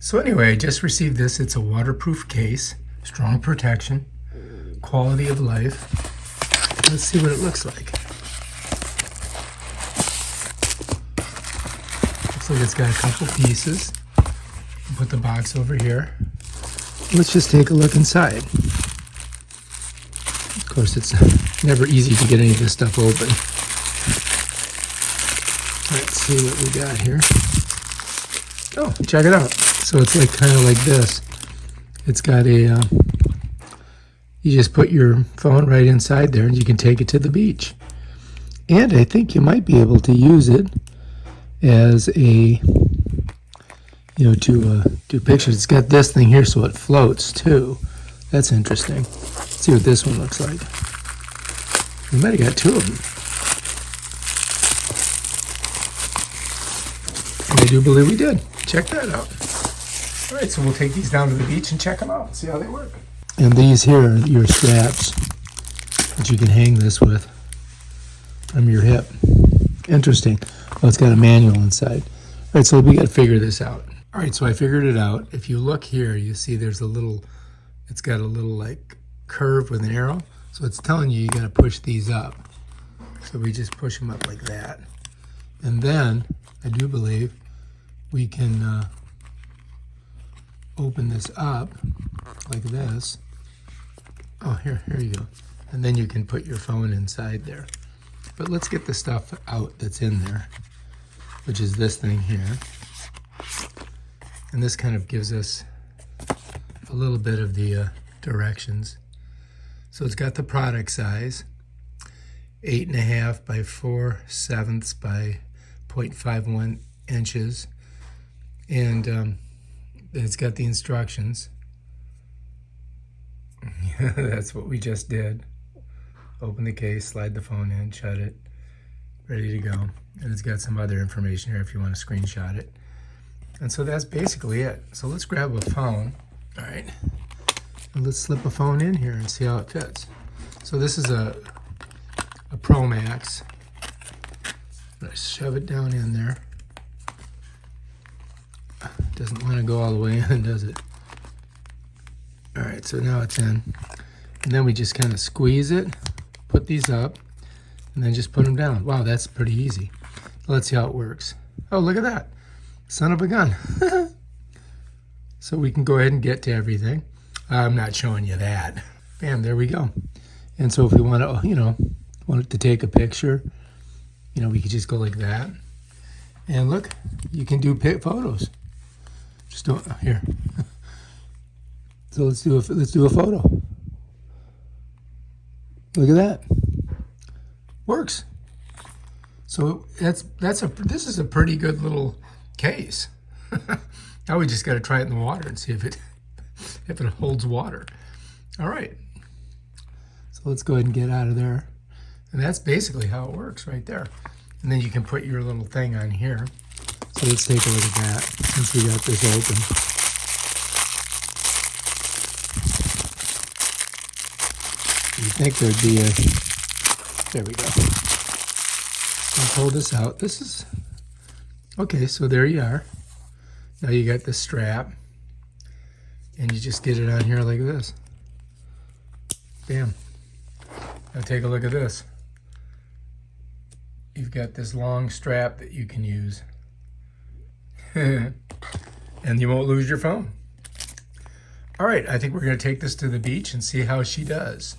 So anyway, I just received this. It's a waterproof case, strong protection, quality of life. Let's see what it looks like. Looks like it's got a couple pieces. Put the box over here. Let's just take a look inside. Of course, it's never easy to get any of this stuff open. Let's see what we got here. Oh, check it out. So it's like kind of like this. It's got a, you just put your phone right inside there and you can take it to the beach. And I think you might be able to use it as a, to do pictures. It's got this thing here so it floats too. That's interesting. Let's see what this one looks like. We might have got two of them. And I do believe we did. Check that out. All right, so we'll take these down to the beach and check them out, see how they work. And these here are your straps that you can hang this with from your hip. Interesting. Oh, it's got a manual inside. All right, so we got to figure this out. All right, so I figured it out. If you look here, you see there's a little, it's got a little like curve with an arrow. So it's telling you got to push these up. So we just push them up like that. And then I do believe we can open this up like this. Oh, here you go. And then you can put your phone inside there. But let's get the stuff out that's in there, which is this thing here. And this kind of gives us a little bit of the directions. So it's got the product size, 8.5 by 4/7 by 0.51 inches. And it's got the instructions. That's what we just did. Open the case, slide the phone in, shut it, ready to go. And it's got some other information here if you want to screenshot it. And so that's basically it. So let's grab a phone. All right. And let's slip a phone in here and see how it fits. So this is a Pro Max. Let's shove it down in there. Doesn't want to go all the way in, does it? All right, so now it's in. And then we just kind of squeeze it, put these up, and then just put them down. Wow, that's pretty easy. Let's see how it works. Oh, look at that. Son of a gun. So we can go ahead and get to everything. I'm not showing you that. Bam, there we go. And so if we want to, want it to take a picture, we could just go like that. And look, you can do photos. Just don't, here. So let's do a photo. Look at that. Works. So this is a pretty good little case. Now we just got to try it in the water and see if it holds water. All right. So let's go ahead and get out of there. And that's basically how it works right there. And then you can put your little thing on here. So let's take a look at that since we got this open. You'd think there'd be there we go. I'll pull this out. This is, okay, so there you are. Now you got the strap and you just get it on here like this. Bam. Now take a look at this. You've got this long strap that you can use. And you won't lose your phone. All right, I think we're going to take this to the beach and see how she does.